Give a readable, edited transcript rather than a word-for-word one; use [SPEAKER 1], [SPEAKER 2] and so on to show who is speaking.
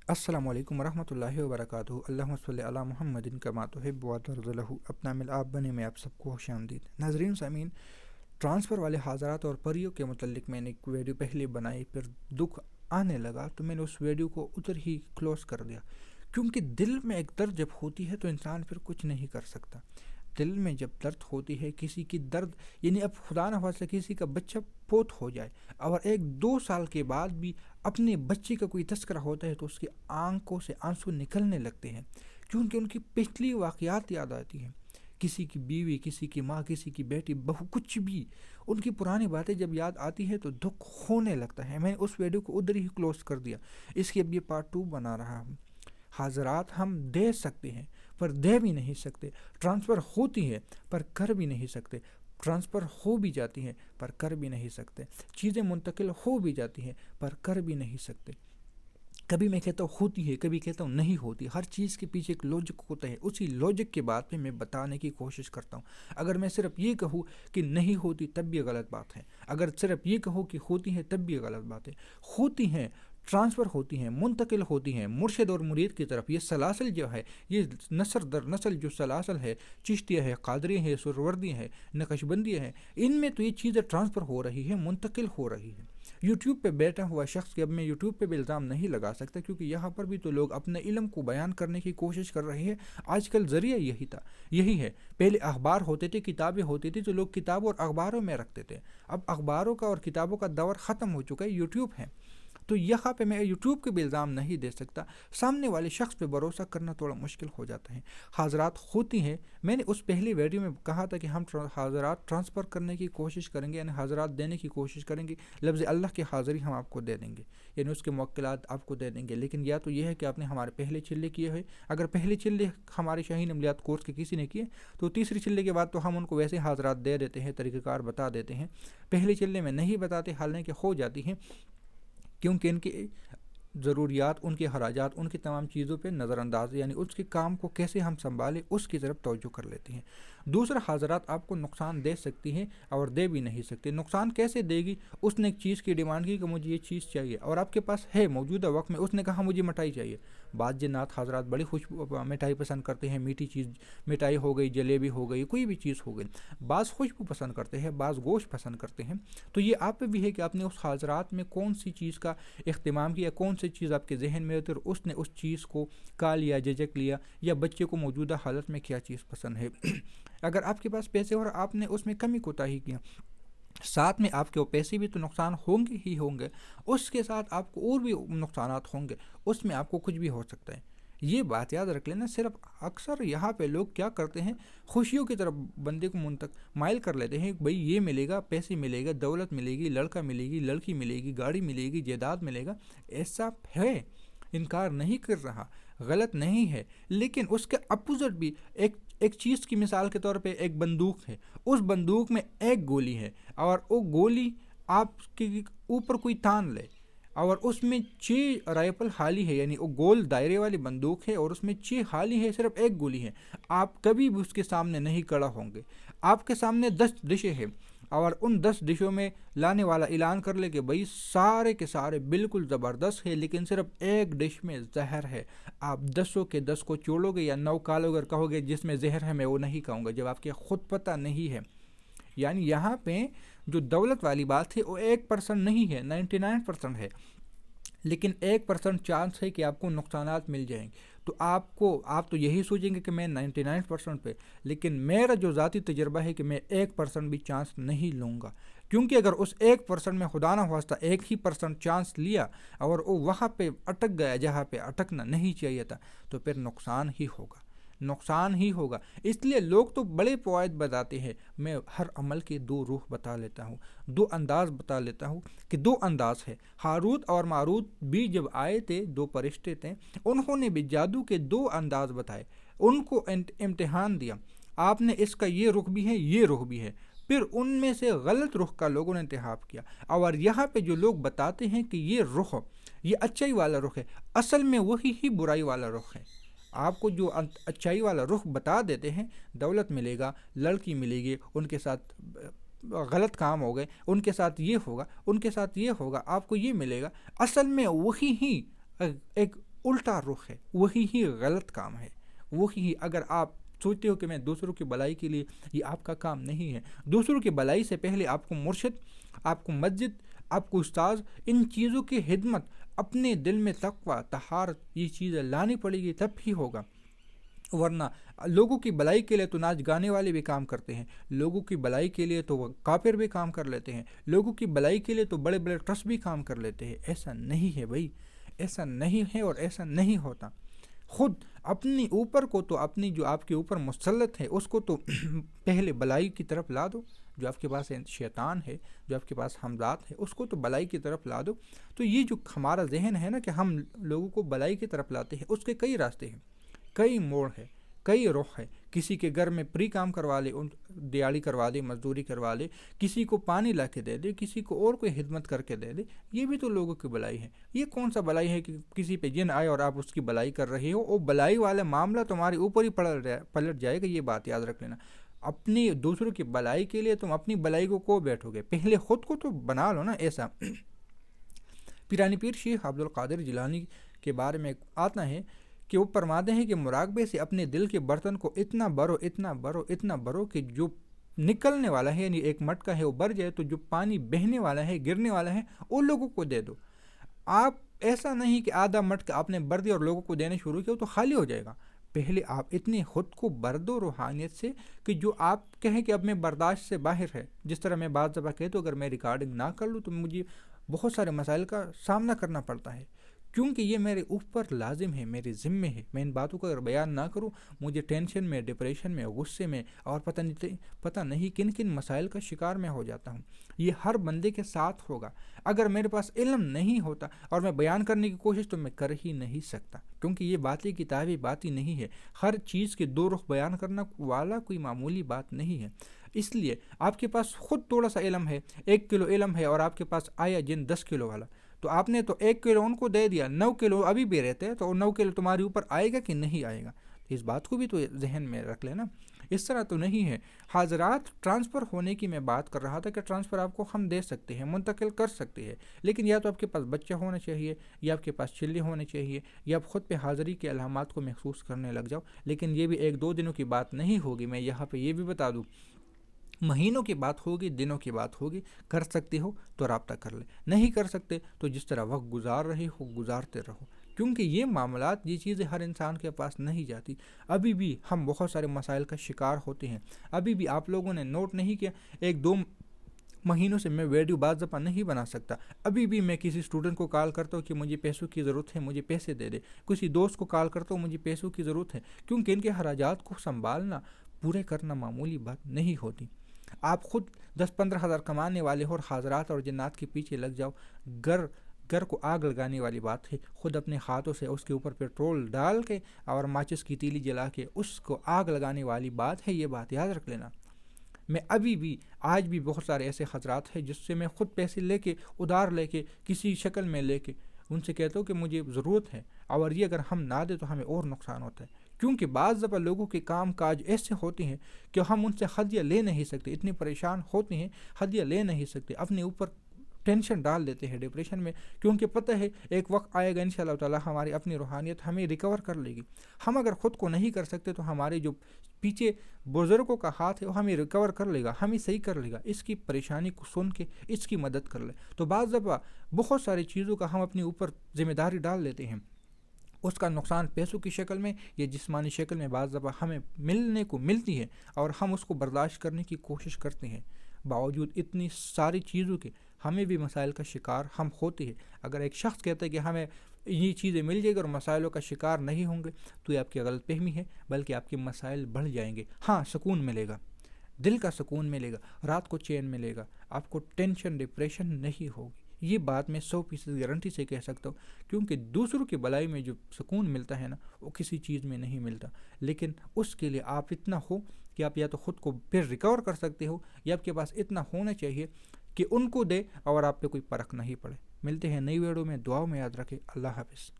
[SPEAKER 1] السلام علیکم ورحمۃ اللہ وبرکاتہ۔ اللہم صلی علی محمد کما تحب و ترضی لہ۔ اپنا مل آپ بنے میں آپ سب کو خوش آمدید۔ ناظرین سامعین، ٹرانسفر والے حضرات اور پریوں کے متعلق میں نے ایک ویڈیو پہلے بنائی، پھر دکھ آنے لگا تو میں نے اس ویڈیو کو ادھر ہی کلوز کر دیا، کیونکہ دل میں ایک درد جب ہوتی ہے تو انسان پھر کچھ نہیں کر سکتا۔ دل میں جب درد ہوتی ہے، کسی کی درد، یعنی اب خدا نہ خواستہ کسی کا بچہ فوت ہو جائے اور 1-2 سال کے بعد بھی اپنے بچے کا کوئی تذکرہ ہوتا ہے تو اس کی آنکھوں سے آنسو نکلنے لگتے ہیں، کیونکہ ان کی پچھلی واقعات یاد آتی ہیں۔ کسی کی بیوی، کسی کی ماں، کسی کی بیٹی، بہو، کچھ بھی ان کی پرانی باتیں جب یاد آتی ہے تو دکھ ہونے لگتا ہے۔ میں نے اس ویڈیو کو ادھر ہی کلوز کر دیا۔ اس کی اب یہ پارٹ 2 بنا رہا ہوں۔ حاضرات، ہم دے سکتے ہیں پر دے بھی نہیں سکتے۔ ٹرانسفر ہوتی ہے پر کر بھی نہیں سکتے۔ ٹرانسفر ہو بھی جاتی ہیں پر کر بھی نہیں سکتے۔ چیزیں منتقل ہو بھی جاتی ہیں پر کر بھی نہیں سکتے۔ کبھی میں کہتا ہوں ہوتی ہے، کبھی کہتا ہوں نہیں ہوتی۔ ہر چیز کے پیچھے ایک لوجک ہوتا ہے، اسی لوجک کے بات پہ میں بتانے کی کوشش کرتا ہوں۔ اگر میں صرف یہ کہوں کہ نہیں ہوتی تب بھی غلط بات ہے، اگر صرف یہ کہوں کہ ہوتی ہے تب بھی غلط بات ہے۔ ہوتی ہیں، ٹرانسفر ہوتی ہیں، منتقل ہوتی ہیں مرشد اور مرید کی طرف۔ یہ سلاسل جو ہے، یہ نسل در نسل جو سلاسل ہے، چشتیہ ہے، قادری ہے، سروردی ہے، نقشبندی ہے، ان میں تو یہ چیزیں ٹرانسفر ہو رہی ہے، منتقل ہو رہی ہے۔ یوٹیوب پہ بیٹھا ہوا شخص کے، اب میں یوٹیوب پہ بھی الزام نہیں لگا سکتا، کیونکہ یہاں پر بھی تو لوگ اپنے علم کو بیان کرنے کی کوشش کر رہے ہیں۔ آج کل ذریعہ یہی ہے۔ پہلے اخبار ہوتے تھے، کتابیں ہوتی تھی، تو لوگ کتابوں اور اخباروں میں رکھتے تھے۔ اب اخباروں کا اور کتابوں کا دور ختم ہو چکا ہے، یوٹیوب ہے۔ تو یہاں پہ میں یوٹیوب کے بھی الزام نہیں دے سکتا، سامنے والے شخص پہ بھروسہ کرنا تھوڑا مشکل ہو جاتا ہے۔ حاضرات، ہوتی ہیں، میں نے اس پہلی ویڈیو میں کہا تھا کہ ہم حاضرات ٹرانسفر کرنے کی کوشش کریں گے، یعنی حاضرات دینے کی کوشش کریں گے۔ لفظ اللہ کی حاضری ہم آپ کو دے دیں گے، یعنی اس کے موکلات آپ کو دے دیں گے، لیکن یا تو یہ ہے کہ آپ نے ہمارے پہلے چلے کیے ہوئے، اگر پہلے چلے ہمارے شاہین عملیات کورس کے کسی نے کیے تو تیسری چلے کے بعد تو ہم ان کو ویسے حاضرات دے دیتے ہیں، طریقہ کار بتا دیتے ہیں۔ پہلے چلے میں نہیں بتاتے، حالانکہ ہو جاتی ہیں، کیونکہ ان کی ضروریات، ان کے خراجات، ان کی تمام چیزوں پہ نظر انداز، یعنی اس کے کام کو کیسے ہم سنبھالیں اس کی طرف توجہ کر لیتے ہیں۔ دوسرا، حاضرات آپ کو نقصان دے سکتی ہیں اور دے بھی نہیں سکتے۔ نقصان کیسے دے گی؟ اس نے ایک چیز کی ڈیمانڈ کی کہ مجھے یہ چیز چاہیے، اور آپ کے پاس ہے موجودہ وقت میں، اس نے کہا مجھے مٹھائی چاہیے۔ بعض جنات حضرات بڑی مٹھائی پسند کرتے ہیں، میٹھی چیز، مٹھائی ہو گئی، جلیبی ہو گئی، کوئی بھی چیز ہو گئی۔ بعض خوشبو پسند کرتے ہیں، بعض گوشت پسند کرتے ہیں۔ تو یہ آپ پہ بھی ہے کہ آپ نے اس حاضرات میں کون سی چیز کا اہتمام کیا، کون سی چیز آپ کے ذہن میں ہوتی ہے اور اس نے اس چیز کو کا لیا، ججک لیا، یا بچے کو موجودہ حالت میں کیا چیز پسند ہے۔ اگر آپ کے پاس پیسے اور آپ نے اس میں کمی کوتاہی کیا، ساتھ میں آپ کے وہ پیسے بھی تو نقصان ہوں گے ہی ہوں گے، اس کے ساتھ آپ کو اور بھی نقصانات ہوں گے، اس میں آپ کو کچھ بھی ہو سکتا ہے۔ یہ بات یاد رکھ لینا۔ صرف اکثر یہاں پہ لوگ کیا کرتے ہیں، خوشیوں کی طرف بندے کو مائل کر لیتے ہیں، بھئی یہ ملے گا، پیسے ملے گا، دولت ملے گی، لڑکا ملے گی، لڑکی ملے گی، گاڑی ملے گی، جائیداد ملے گا۔ ایسا ہے، انکار نہیں کر رہا، غلط نہیں ہے، لیکن اس کے اپوزٹ بھی ایک چیز کی مثال کے طور پہ ایک بندوق ہے، اس بندوق میں ایک گولی ہے، اور وہ گولی آپ کے اوپر کوئی تان لے، اور اس میں 6 رائفل خالی ہے، یعنی وہ گول دائرے والی بندوق ہے اور اس میں 6 خالی ہے، صرف ایک گولی ہے، آپ کبھی بھی اس کے سامنے نہیں کھڑا ہوں گے۔ آپ کے سامنے 10 ڈشیں ہیں، اور ان 10 ڈشوں میں لانے والا اعلان کر لے کہ بھئی سارے کے سارے بالکل زبردست ہے، لیکن صرف ایک ڈش میں زہر ہے۔ آپ 10 کے 10 کو چوڑو گے یا 9 کالو گے، کہو گے جس میں زہر ہے میں وہ نہیں کھاؤں گا، جب آپ کے خود پتہ نہیں ہے۔ یعنی یہاں پہ جو دولت والی بات ہے وہ 1% نہیں ہے، 99% ہے، لیکن 1% چانس ہے کہ آپ کو نقصانات مل جائیں گے۔ تو آپ تو یہی سوچیں گے کہ میں 99% پہ، لیکن میرا جو ذاتی تجربہ ہے کہ میں 1% بھی چانس نہیں لوں گا، کیونکہ اگر اس 1% میں خدا نہ خواستہ 1% چانس لیا اور وہ وہاں پہ اٹک گیا جہاں پہ اٹکنا نہیں چاہیے تھا، تو پھر نقصان ہی ہوگا، نقصان ہی ہوگا۔ اس لیے لوگ تو بڑے فوائد بتاتے ہیں، میں ہر عمل کے 2 روح بتا لیتا ہوں، 2 انداز بتا لیتا ہوں کہ 2 انداز ہے۔ ہاروت اور ماروت بھی جب آئے تھے، 2 فرشتے تھے، انہوں نے بھی جادو کے 2 انداز بتائے، ان کو امتحان دیا، آپ نے اس کا یہ رخ بھی ہے، یہ رخ بھی ہے، پھر ان میں سے غلط رخ کا لوگوں نے انتخاب کیا۔ اور یہاں پہ جو لوگ بتاتے ہیں کہ یہ رخ، یہ اچائی والا رخ ہے، اصل میں وہی ہی برائی والا رخ ہے۔ آپ کو جو اچائی والا رخ بتا دیتے ہیں، دولت ملے گا، لڑکی ملے گی، ان کے ساتھ غلط کام ہو گئے، ان کے ساتھ یہ ہوگا، ان کے ساتھ یہ ہوگا، آپ کو یہ ملے گا، اصل میں وہی ہی ایک الٹا رخ ہے، وہی ہی غلط کام ہے، وہی اگر آپ سوچتے ہو کہ میں دوسروں کی بھلائی کے لیے، یہ آپ کا کام نہیں ہے. دوسروں کی بھلائی سے پہلے آپ کو مرشد، آپ کو مسجد، آپ کو استاذ، ان چیزوں کی خدمت، اپنے دل میں تقویٰ، طہارت، یہ چیزیں لانی پڑے گی، تب ہی ہوگا. ورنہ لوگوں کی بھلائی کے لیے تو ناچ گانے والے بھی کام کرتے ہیں، لوگوں کی بھلائی کے لیے تو وہ کافر بھی کام کر لیتے ہیں، لوگوں کی بھلائی کے لیے تو بڑے بڑے ٹرسٹ بھی کام کر لیتے ہیں. ایسا نہیں ہے بھائی، ایسا نہیں ہے اور ایسا نہیں ہوتا. خود اپنی اوپر کو تو، اپنی جو آپ کے اوپر مسلط ہے اس کو تو پہلے بھلائی کی طرف لا دو. جو آپ کے پاس شیطان ہے، جو آپ کے پاس حمزات ہے، اس کو تو بھلائی کی طرف لا دو. تو یہ جو ہمارا ذہن ہے نا کہ ہم لوگوں کو بھلائی کی طرف لاتے ہیں، اس کے کئی راستے ہیں، کئی موڑ ہے، کئی رخ ہے. کسی کے گھر میں پری کام کروا لے، دیہڑی کروا دے، مزدوری کروا لے، کسی کو پانی لا کے دے دے، کسی کو اور کوئی خدمت کر کے دے دے، یہ بھی تو لوگوں کی بھلائی ہے. یہ کون سا بھلائی ہے کہ کسی پہ جن آئے اور آپ اس کی بھلائی کر رہے ہو؟ وہ بھلائی والا معاملہ تمہارے اوپر ہی پلٹ جائے گا. یہ بات یاد رکھ لینا. اپنی دوسروں کی بھلائی کے لیے تم اپنی بھلائی کو بیٹھو گے؟ پہلے خود کو تو بنا لو نا ایسا. پیرانی پیر شیخ عبد القادر جیلانی کے بارے میں آتا ہے کہ وہ فرماتے ہیں کہ مراقبے سے اپنے دل کے برتن کو اتنا بھرو، اتنا بھرو، اتنا بھرو کہ جو نکلنے والا ہے، یعنی ایک مٹکا ہے وہ بھر جائے، تو جو پانی بہنے والا ہے، گرنے والا ہے، وہ لوگوں کو دے دو. آپ ایسا نہیں کہ آدھا مٹکا آپ نے بھر دیا اور لوگوں کو دینے شروع کیا، تو خالی ہو جائے گا. پہلے آپ اتنے خود کو بھر دو روحانیت سے کہ جو آپ کہیں کہ اب میں برداشت سے باہر ہے. جس طرح میں بعض دفعہ کہتا ہوں اگر میں ریکارڈنگ نہ کر لوں تو مجھے بہت سارے مسائل کا سامنا کرنا پڑتا ہے، کیونکہ یہ میرے اوپر لازم ہے، میرے ذمہ ہے. میں ان باتوں کو اگر بیان نہ کروں، مجھے ٹینشن میں، ڈپریشن میں، غصے میں اور پتہ نہیں کن کن مسائل کا شکار میں ہو جاتا ہوں. یہ ہر بندے کے ساتھ ہوگا. اگر میرے پاس علم نہیں ہوتا اور میں بیان کرنے کی کوشش تو میں کر ہی نہیں سکتا، کیونکہ یہ باتیں کتابی باتیں نہیں ہے. ہر چیز کے دو رخ بیان کرنا والا کوئی معمولی بات نہیں ہے. اس لیے آپ کے پاس خود تھوڑا سا علم ہے، 1 کلو علم ہے، اور آپ کے پاس آیا جن 10 کلو والا، تو آپ نے تو 1 کلو ان کو دے دیا، 9 کلو ابھی بھی رہتے ہیں، تو 9 کلو تمہارے اوپر آئے گا کہ نہیں آئے گا؟ اس بات کو بھی تو ذہن میں رکھ لینا. اس طرح تو نہیں ہے. حاضرات، ٹرانسفر ہونے کی میں بات کر رہا تھا کہ ٹرانسفر آپ کو ہم دے سکتے ہیں، منتقل کر سکتے ہیں، لیکن یا تو آپ کے پاس بچہ ہونا چاہیے، یا آپ کے پاس چلے ہونے چاہیے، یا آپ خود پہ حاضری کے علامات کو محسوس کرنے لگ جاؤ. لیکن یہ بھی 1-2 دنوں کی بات نہیں ہوگی. میں یہاں پہ یہ بھی بتا دوں، مہینوں کی بات ہوگی، دنوں کی بات ہوگی. کر سکتے ہو تو رابطہ کر لے، نہیں کر سکتے تو جس طرح وقت گزار رہے ہو گزارتے رہو، کیونکہ یہ معاملات، یہ چیزیں ہر انسان کے پاس نہیں جاتی. ابھی بھی ہم بہت سارے مسائل کا شکار ہوتے ہیں. ابھی بھی آپ لوگوں نے نوٹ نہیں کیا، 1-2 مہینوں سے میں ویڈیو بعض دفعہ نہیں بنا سکتا. ابھی بھی میں کسی اسٹوڈنٹ کو کال کرتا ہوں کہ مجھے پیسوں کی ضرورت ہے، مجھے پیسے دے دے. کسی دوست کو کال کرتا ہوں، مجھے پیسوں کی ضرورت ہے، کیونکہ ان کے اخراجات کو سنبھالنا، پورے کرنا معمولی بات نہیں ہوتی. آپ خود 10-15 ہزار کمانے والے ہو اور حاضرات اور جنات کے پیچھے لگ جاؤ، گھر کو آگ لگانے والی بات ہے. خود اپنے ہاتھوں سے اس کے اوپر پیٹرول ڈال کے اور ماچس کی تیلی جلا کے اس کو آگ لگانے والی بات ہے. یہ بات یاد رکھ لینا. میں ابھی بھی، آج بھی بہت سارے ایسے حضرات ہیں جس سے میں خود پیسے لے کے، ادھار لے کے، کسی شکل میں لے کے ان سے کہتا ہوں کہ مجھے ضرورت ہے، اور یہ اگر ہم نہ دیں تو ہمیں اور نقصان ہوتا ہے. کیونکہ بعض دفعہ لوگوں کے کام کاج ایسے ہوتے ہیں کہ ہم ان سے ہدیہ لے نہیں سکتے. اتنے پریشان ہوتے ہیں، ہدیہ لے نہیں سکتے، اپنے اوپر ٹینشن ڈال دیتے ہیں ڈپریشن میں، کیونکہ پتہ ہے ایک وقت آئے گا انشاءاللہ تعالی ہماری اپنی روحانیت ہمیں ریکور کر لے گی. ہم اگر خود کو نہیں کر سکتے تو ہمارے جو پیچھے بزرگوں کا ہاتھ ہے وہ ہمیں ریکور کر لے گا، ہمیں صحیح کر لے گا. اس کی پریشانی کو سن کے اس کی مدد کر لے. تو بعض دفعہ بہت ساری چیزوں کا ہم اپنے اوپر ذمہ داری ڈال لیتے ہیں. اس کا نقصان پیسوں کی شکل میں یا جسمانی شکل میں بعض دفعہ ہمیں ملنے کو ملتی ہے، اور ہم اس کو برداشت کرنے کی کوشش کرتے ہیں. باوجود اتنی ساری چیزوں کے ہمیں بھی مسائل کا شکار ہم ہوتے ہیں. اگر ایک شخص کہتا ہے کہ ہمیں یہ چیزیں مل جائے گی اور مسائلوں کا شکار نہیں ہوں گے، تو یہ آپ کی غلط فہمی ہے، بلکہ آپ کے مسائل بڑھ جائیں گے. ہاں، سکون ملے گا، دل کا سکون ملے گا، رات کو چین ملے گا، آپ کو ٹینشن ڈپریشن نہیں ہوگی. یہ بات میں 100% گارنٹی سے کہہ سکتا ہوں، کیونکہ دوسروں کی بلائی میں جو سکون ملتا ہے نا، وہ کسی چیز میں نہیں ملتا. لیکن اس کے لیے آپ اتنا ہو کہ آپ یا تو خود کو پھر ریکور کر سکتے ہو، یا آپ کے پاس اتنا ہونا چاہیے کہ ان کو دے اور آپ پہ کوئی فرق نہیں پڑے. ملتے ہیں نئی ویڈیو میں. دعاؤں میں یاد رکھے. اللہ حافظ.